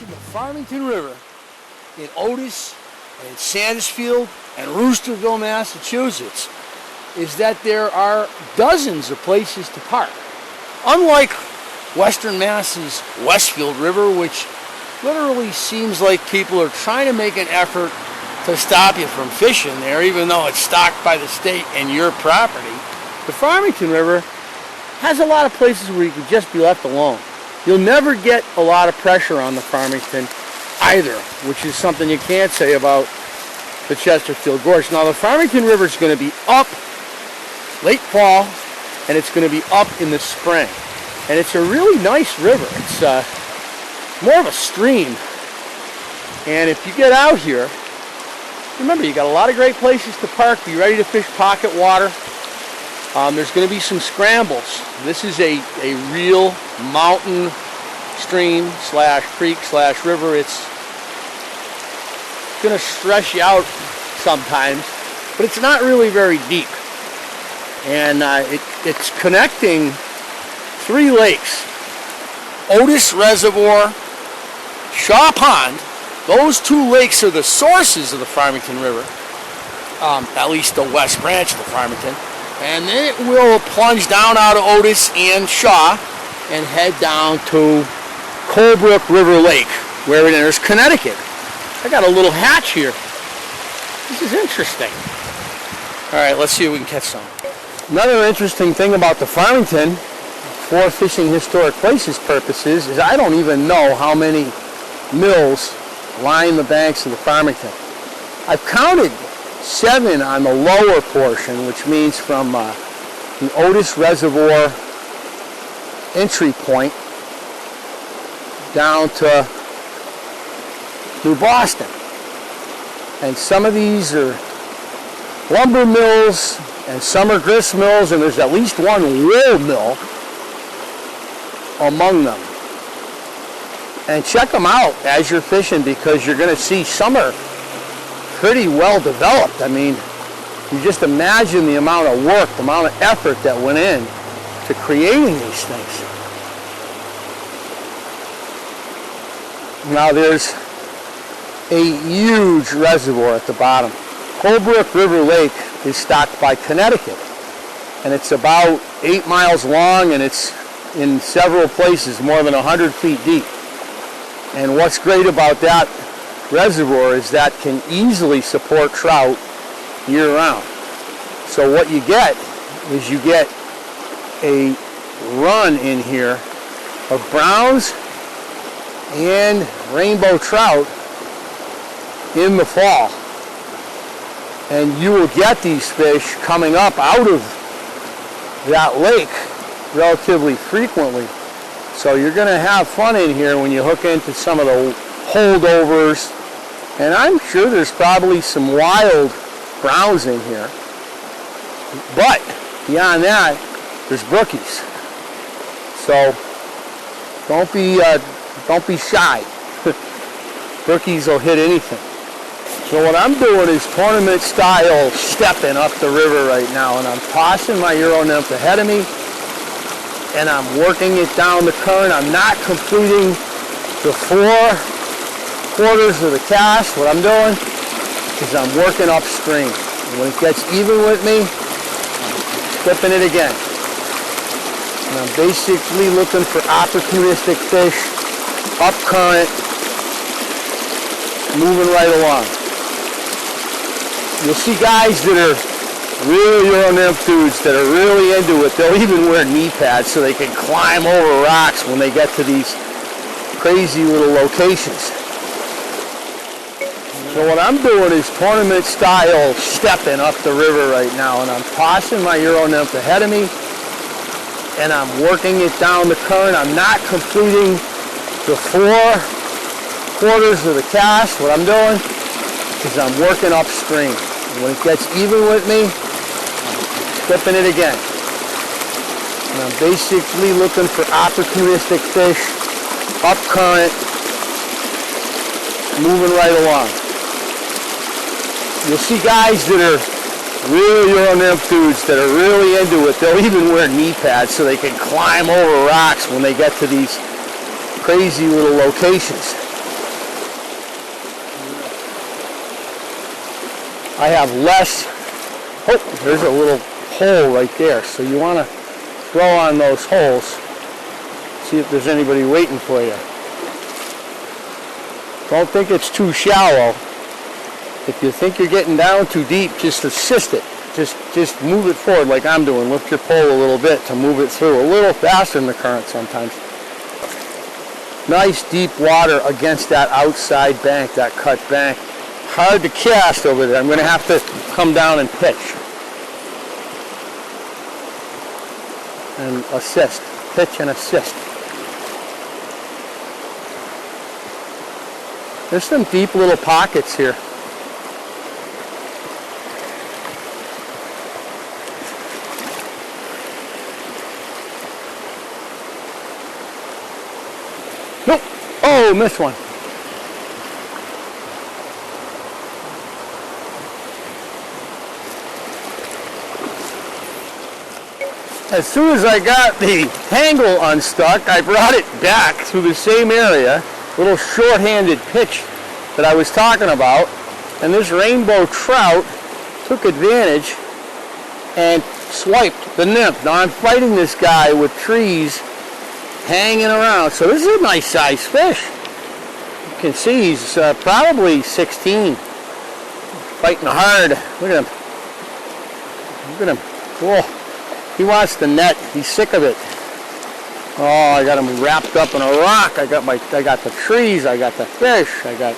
of the Farmington River in Otis and Sandusfield and Roosterville, Massachusetts, is that there are dozens of places to park. Unlike Western Mass's Westfield River, which literally seems like people are trying to make an effort to stop you from fishing there, even though it's stocked by the state and your property, the Farmington River has a lot of places where you can just be left alone. You'll never get a lot of pressure on the Farmington either, which is something you can't say about the Chesterfield Gorge. Now, the Farmington River is going to be up late fall, and it's going to be up in the spring. And it's a really nice river. It's more of a stream. And if you get out here, remember, you got a lot of great places to park. Be ready to fish pocket water. There's going to be some scrambles. This is a real mountain stream slash creek slash river. It's going to stress you out sometimes, but it's not really very deep. And it's connecting three lakes: Otis Reservoir, Shaw Pond. Those two lakes are the sources of the Farmington River, at least the west branch of the Farmington. And then it will plunge down out of Otis and Shaw and head down to Colebrook River Lake, where it enters Connecticut. I got a little hatch here. This is interesting. All right, let's see if we can catch some. Another interesting thing about the Farmington, for fishing historic places purposes, is I don't even know how many mills line the banks of the Farmington. I've counted 7 on the lower portion, which means from the Otis Reservoir entry point down to New Boston. And some of these are lumber mills and some are grist mills, and there's at least one wool mill among them. And check them out as you're fishing, because you're going to see some are pretty well developed. I mean, you just imagine the amount of work, the amount of effort that went in to creating these things. Now there's a huge reservoir at the bottom. Colebrook River Lake is stocked by Connecticut, and it's about 8 miles long, and it's in several places more than 100 feet deep. And what's great about that reservoir is that can easily support trout year-round. So what you get is you get a run in here of browns and rainbow trout in the fall. And you will get these fish coming up out of that lake relatively frequently. So you're going to have fun in here when you hook into some of the holdovers. And I'm sure there's probably some wild browns in here. But beyond that, there's brookies. So don't be shy. Brookies will hit anything. So what I'm doing is tournament style stepping up the river right now, and I'm tossing my Euro nymph ahead of me, and I'm working it down the current. I'm not completing the 4 quarters of the cast. What I'm doing is I'm working upstream. And when it gets even with me, I'm flipping it again. And I'm basically looking for opportunistic fish, up current, moving right along. You'll see guys that are real Euro nymph dudes that are really into it. They'll even wear knee pads so they can climb over rocks when they get to these crazy little locations. So what I'm doing is tournament style stepping up the river right now, and I'm tossing my Euro nymph ahead of me, and I'm working it down the current. I'm not completing the 4 quarters of the cast. What I'm doing is I'm working upstream. And when it gets even with me, I'm flipping it again. And I'm basically looking for opportunistic fish, up current, moving right along. You'll see guys that are real Euro nymph dudes that are really into it. They'll even wear knee pads so they can climb over rocks when they get to these crazy little locations. I have less. Oh, there's a little hole right there. So you want to throw on those holes. See if there's anybody waiting for you. Don't think it's too shallow. If you think you're getting down too deep, just assist it. Just move it forward like I'm doing. Lift your pole a little bit to move it through. A little faster than the current sometimes. Nice deep water against that outside bank, that cut bank. Hard to cast over there. I'm going to have to come down and pitch. And assist. Pitch and assist. There's some deep little pockets here. Nope. Oh, missed one. As soon as I got the tangle unstuck, I brought it back through the same area, little short-handed pitch that I was talking about, and this rainbow trout took advantage and swiped the nymph. Now I'm fighting this guy with trees hanging around, so this is a nice sized fish. You can see he's probably 16, fighting hard. Look at him. Look at him. Whoa. He wants the net. He's sick of it. Oh, I got him wrapped up in a rock. I got the trees. I got the fish. I got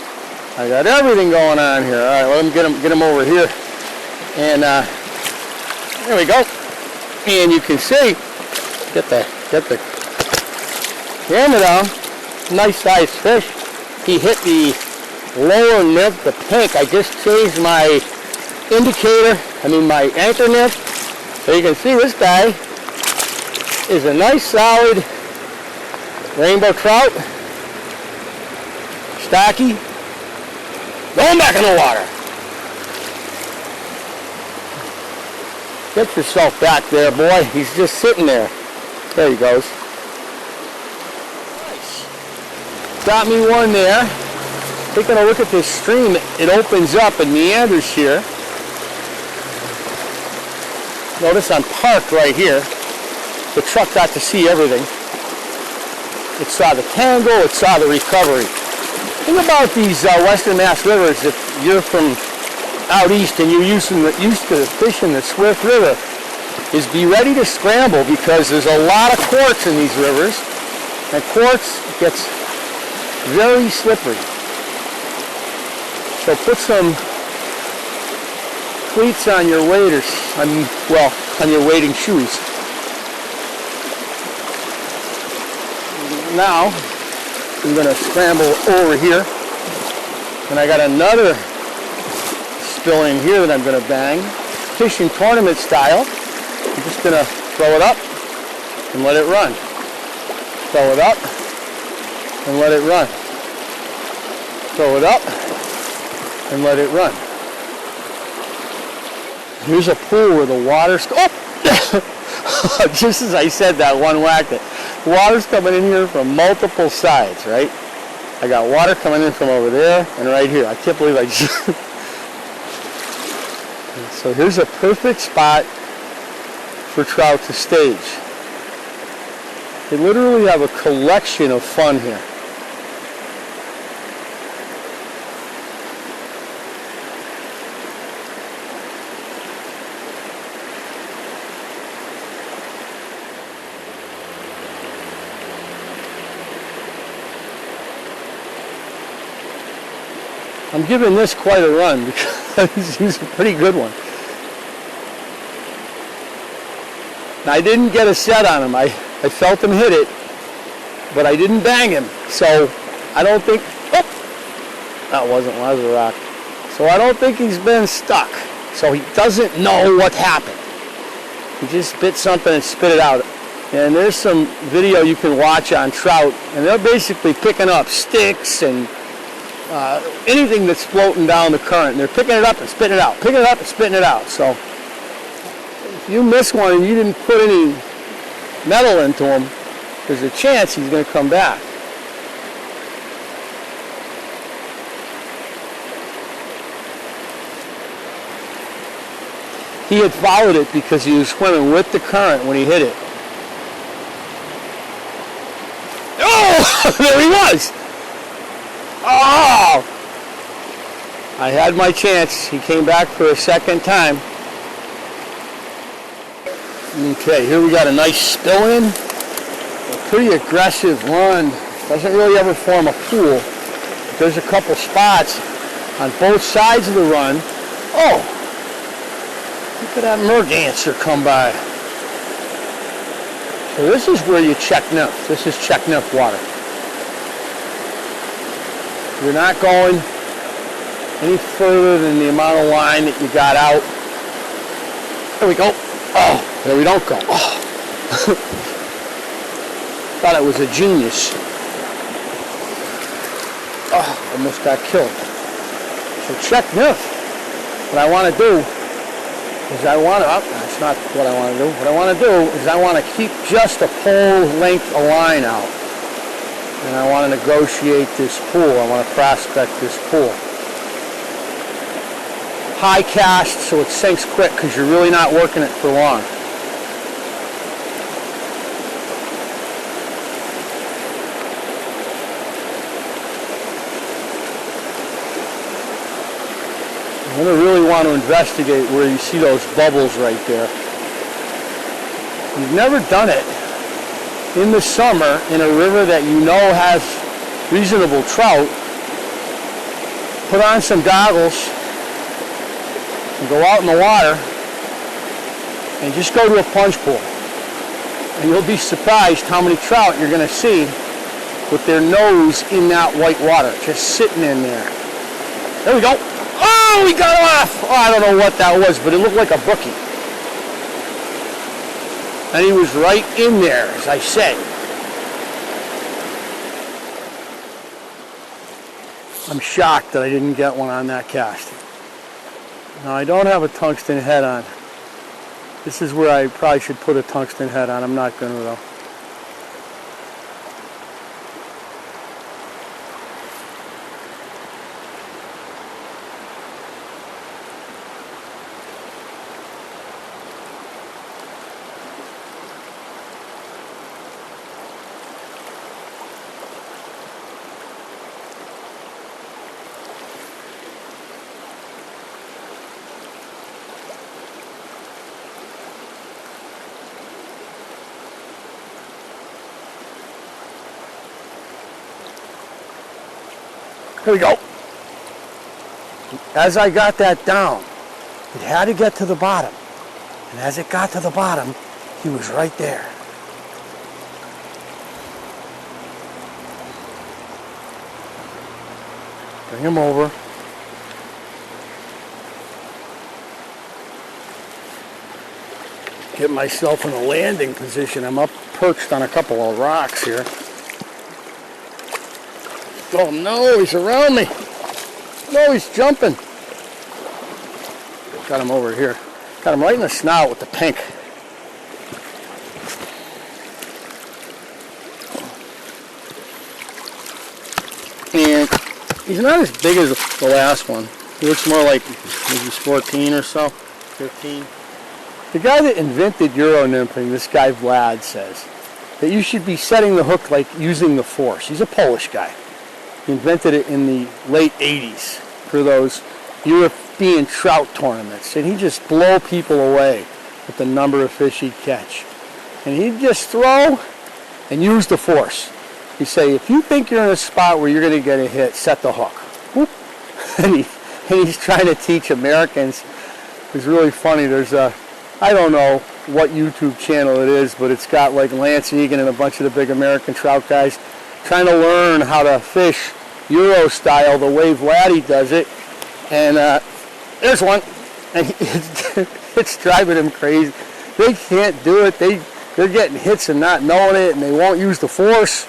everything going on here. All right, let him get him over here. And there we go. And you can see, get the camera down. Nice sized fish. He hit the lower nymph, the pink. I just changed my my anchor nymph. So you can see this guy is a nice solid rainbow trout. Stocky. Going back in the water. Get yourself back there, boy. He's just sitting there. There he goes. Nice. Got me one there. Taking a look at this stream, it opens up and meanders here. Notice I'm parked right here. The truck got to see everything. It saw the tangle, it saw the recovery. The thing about these Western Mass rivers, if you're from out east and you're used to fishing the Swift River, is be ready to scramble because there's a lot of quartz in these rivers, and quartz gets very slippery. So put some cleats on your waders, on your wading shoes. Now, I'm going to scramble over here, and I got another spill in here that I'm going to bang, fishing tournament style. I'm just going to throw it up and let it run. Throw it up and let it run. Throw it up and let it run. Here's a pool where the water's... Oh! Just as I said that, one whacked it. Water's coming in here from multiple sides, right? I got water coming in from over there and right here. I can't believe I just... So here's a perfect spot for trout to stage. They literally have a collection of fun here. I'm giving this quite a run because he's a pretty good one. Now, I didn't get a set on him. I felt him hit it, but I didn't bang him. So I don't think, that was a rock. So I don't think he's been stuck. So he doesn't know what happened. He just bit something and spit it out. And there's some video you can watch on trout, and they're basically picking up sticks and anything that's floating down the current. And they're picking it up and spitting it out, picking it up and spitting it out. So if you miss one and you didn't put any metal into him, there's a chance he's going to come back. He had followed it because he was swimming with the current when he hit it. Oh, there he was. Oh, I had my chance. He came back for a second time. Okay, here we got a nice spill in. A pretty aggressive run. Doesn't really ever form a pool. There's a couple spots on both sides of the run. Oh, look at that merganser come by. So this is where you check nymph. This is check nymph water. You're not going any further than the amount of line that you got out. There we go. Oh, there we don't go. Oh. Thought I was a genius. Oh, almost got killed. So check nymph. What I want to do is that's not what I want to do. What I want to do is I want to keep just a pole length of line out. And I want to negotiate this pool. I want to prospect this pool. High cast so it sinks quick because you're really not working it for long. I'm going to really want to investigate where you see those bubbles right there. You've never done it in the summer in a river that you know has reasonable trout. Put on some goggles and go out in the water and just go to a plunge pool. And you'll be surprised how many trout you're going to see with their nose in that white water, just sitting in there. There we go. Oh, we got him off. Oh, I don't know what that was, but it looked like a brookie. And he was right in there, as I said. I'm shocked that I didn't get one on that cast. Now, I don't have a tungsten head on. This is where I probably should put a tungsten head on. I'm not going to, though. Here we go. As I got that down, it had to get to the bottom. And as it got to the bottom, he was right there. Bring him over. Get myself in a landing position. I'm up perched on a couple of rocks here. Oh no, he's around me. No, he's jumping. Got him over here. Got him right in the snout with the pink. And he's not as big as the last one. He looks more like maybe 14 or so, 15. The guy that invented Euro nymphing, this guy Vlad, says that you should be setting the hook like using the force. He's a Polish guy. He invented it in the late 80s for those European trout tournaments. And he'd just blow people away with the number of fish he'd catch. And he'd just throw and use the force. He'd say, if you think you're in a spot where you're going to get a hit, set the hook. Whoop. And he's trying to teach Americans. It's really funny. There's a, I don't know what YouTube channel it is, but it's got like Lance Egan and a bunch of the big American trout guys trying to learn how to fish Euro style the way Vladdy does it. And there's one. And it's driving him crazy. They can't do it. They're getting hits and not knowing it, and they won't use the force.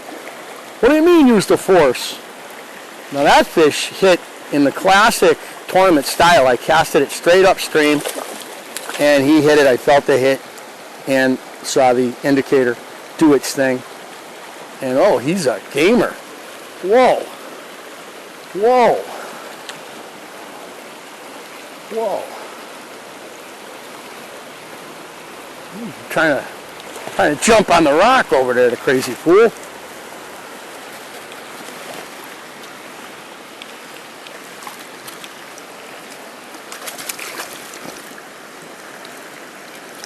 What do you mean use the force? Now that fish hit in the classic tournament style. I casted it straight upstream, and he hit it. I felt the hit and saw the indicator do its thing. And oh, he's a gamer. Whoa. Whoa. Whoa. Trying to jump on the rock over there, the crazy fool.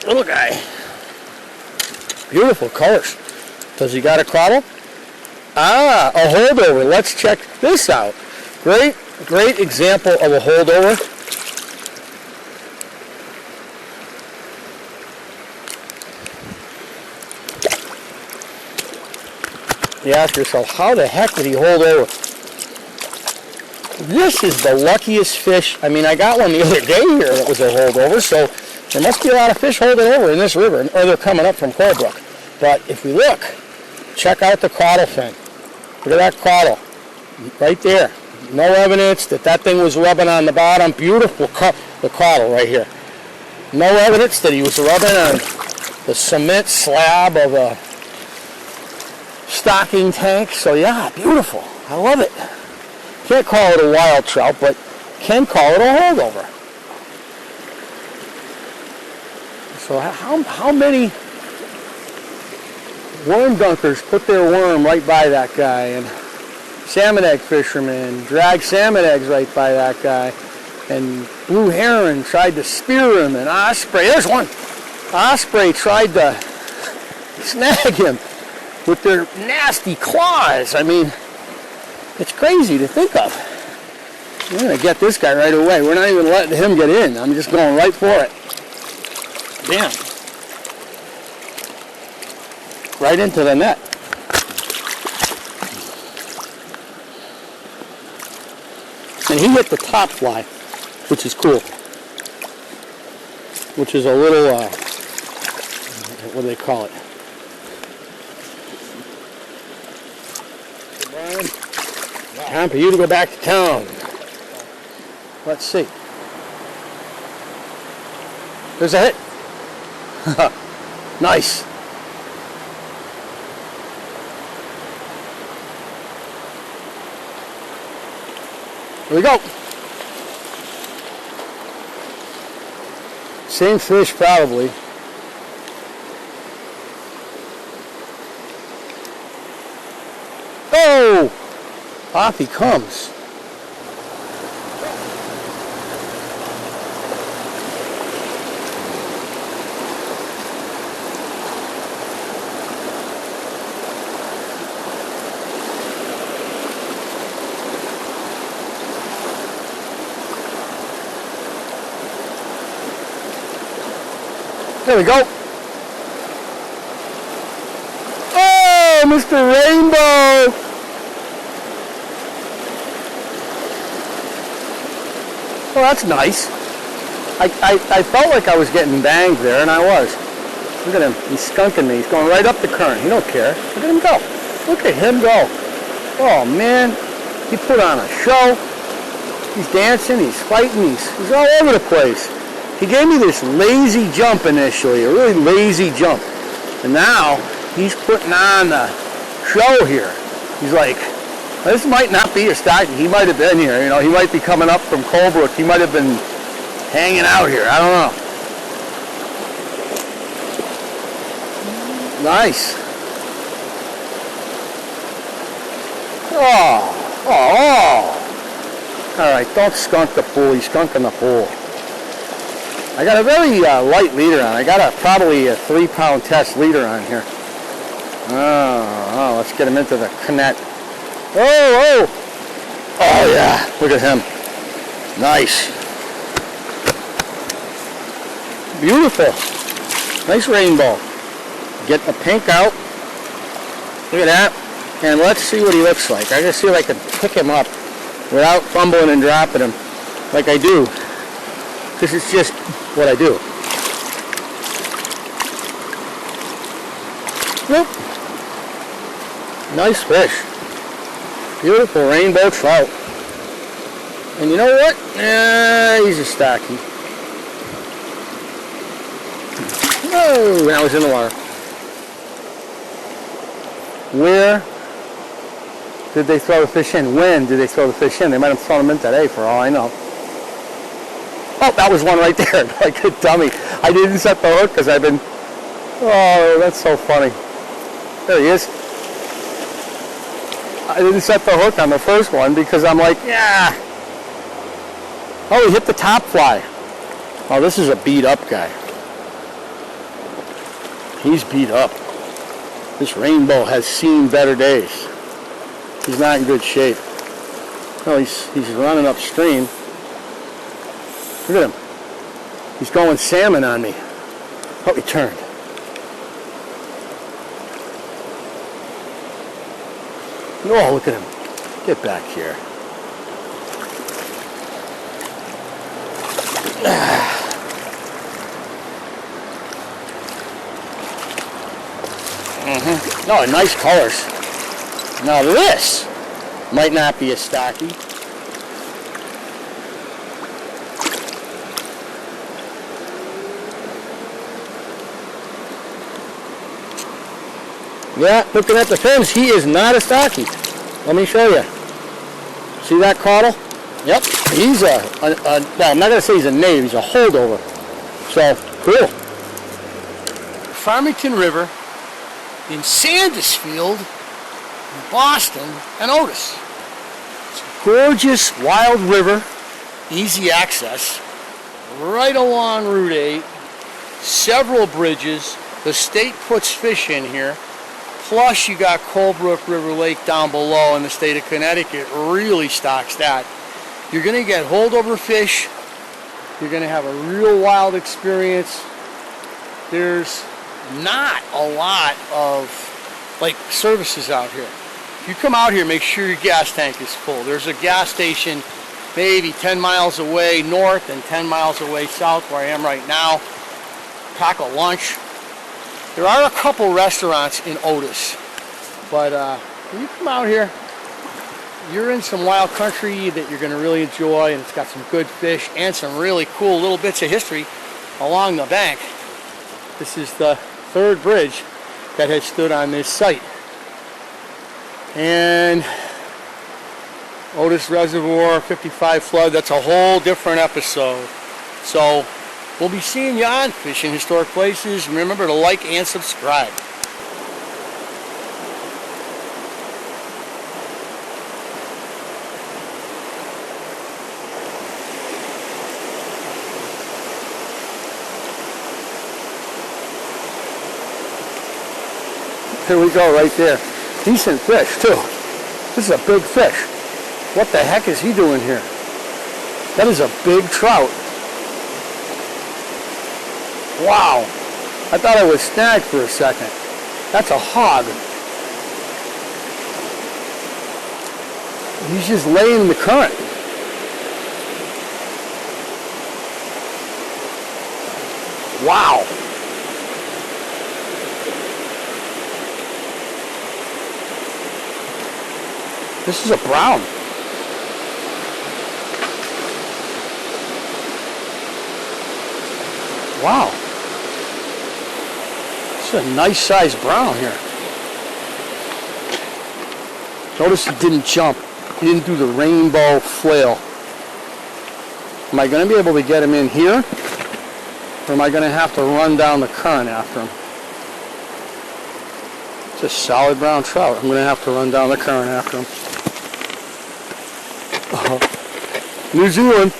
Little guy. Beautiful colors. Does he got a crawl? Ah, a holdover. Let's check this out. Great example of a holdover. You ask yourself, how the heck did he hold over? This is the luckiest fish. I mean, I got one the other day here that was a holdover, so there must be a lot of fish holding over in this river, or they're coming up from Corbrook. But if we look, check out the caudal fin. Look at that caudal, right there. No evidence that that thing was rubbing on the bottom. Beautiful the caudal right here. No evidence that he was rubbing on the cement slab of a stocking tank. So yeah, beautiful. I love it. Can't call it a wild trout, but can call it a holdover. So how many worm dunkers put their worm right by that guy, and salmon egg fishermen drag salmon eggs right by that guy, and blue heron tried to spear him, and osprey, there's one, osprey tried to snag him with their nasty claws. I mean, it's crazy to think of. I'm going to get this guy right away. We're not even letting him get in. I'm just going right for it. Damn. Right into the net. And he hit the top fly, which is cool. Which is a little, what do they call it? Time for you to go back to town. Let's see. There's a hit. Nice. Here we go. Same fish probably. Oh! Off he comes. There we go. Oh, Mr. Rainbow! Well, that's nice. I felt like I was getting banged there, and I was. Look at him. He's skunking me. He's going right up the current. He don't care. Look at him go. Look at him go. Oh, man. He put on a show. He's dancing. He's fighting. He's all over the place. He gave me this lazy jump initially, a really lazy jump. And now he's putting on the show here. He's like, this might not be a stocking. He might have been here. You know, he might be coming up from Colebrook. He might have been hanging out here. I don't know. Nice. Oh. All right, don't skunk the pool. He's skunking the pool. I got a very light leader on. I got probably a 3-pound test leader on here. Oh, let's get him into the net. Oh yeah, look at him. Nice. Beautiful. Nice rainbow. Get the pink out. Look at that. And let's see what he looks like. I just see if I can pick him up without fumbling and dropping him like I do. Because it's just what I do. Whoop. Nice fish. Beautiful rainbow trout. And you know what? He's a stocky. Oh, now he's in the water. Where did they throw the fish in? When did they throw the fish in? They might have thrown them in today for all I know. Oh, that was one right there. Like a dummy. I didn't set the hook because I've been Oh, that's so funny. There he is. I didn't set the hook on the first one because I'm like, yeah. Oh, he hit the top fly. Oh, this is a beat up guy. He's beat up. This rainbow has seen better days. He's not in good shape. Oh, he's running upstream. Look at him. He's going salmon on me. Oh, he turned. Oh, look at him. Get back here. No, nice colors. Now this might not be a stocky. Yeah, looking at the fins, he is not a stocky. Let me show you. See that caudal? Yep, he's well, I'm not going to say he's a native, he's a holdover. So, cool. Farmington River in Sandusfield, in Boston, and Otis. It's a gorgeous wild river, easy access, right along Route 8, several bridges. The state puts fish in here. Plus you got Colebrook River Lake down below, and the state of Connecticut really stocks that. You're going to get holdover fish. You're going to have a real wild experience. There's not a lot of services out here. If you come out here, make sure your gas tank is full. There's a gas station maybe 10 miles away north and 10 miles away south where I am right now. Pack a lunch. There are a couple restaurants in Otis, but when you come out here, you're in some wild country that you're going to really enjoy, and it's got some good fish and some really cool little bits of history along the bank. This is the third bridge that has stood on this site. And Otis Reservoir, 55 flood, that's a whole different episode. So we'll be seeing you on Fishing Historic Places. Remember to like and subscribe. Here we go, right there. Decent fish, too. This is a big fish. What the heck is he doing here? That is a big trout. Wow. I thought I was snagged for a second. That's a hog. He's just laying in the current. Wow. This is a brown. Wow. This is a nice sized brown here. Notice he didn't jump. He didn't do the rainbow flail. Am I going to be able to get him in here? Or am I going to have to run down the current after him? It's a solid brown trout. I'm going to have to run down the current after him. New Zealand.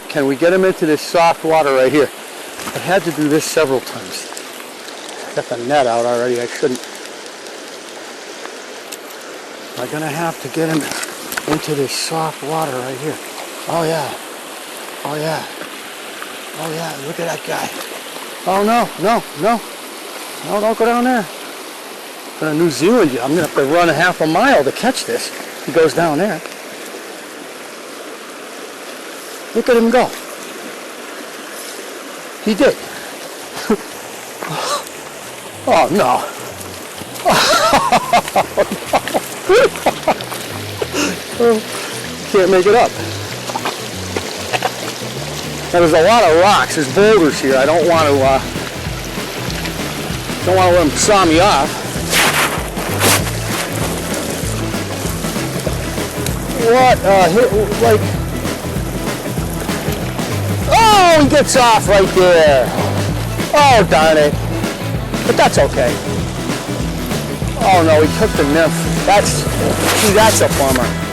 Can we get him into this soft water right here? I had to do this several times. Got the net out already. I shouldn't. Am I going to have to get him into this soft water right here? Oh yeah. Oh yeah. Oh yeah. Look at that guy. Oh no, no, no. No, don't go down there. I'm going to New Zealand you. I'm going to have to run a half a mile to catch this. He goes down there. Look at him go. He did. Oh no. Can't make it up. Now, there's a lot of rocks. There's boulders here. I don't want to let them saw me off. What? Oh, he gets off right there. Oh, darn it. But that's okay. Oh no, he took the nymph. That's a bummer.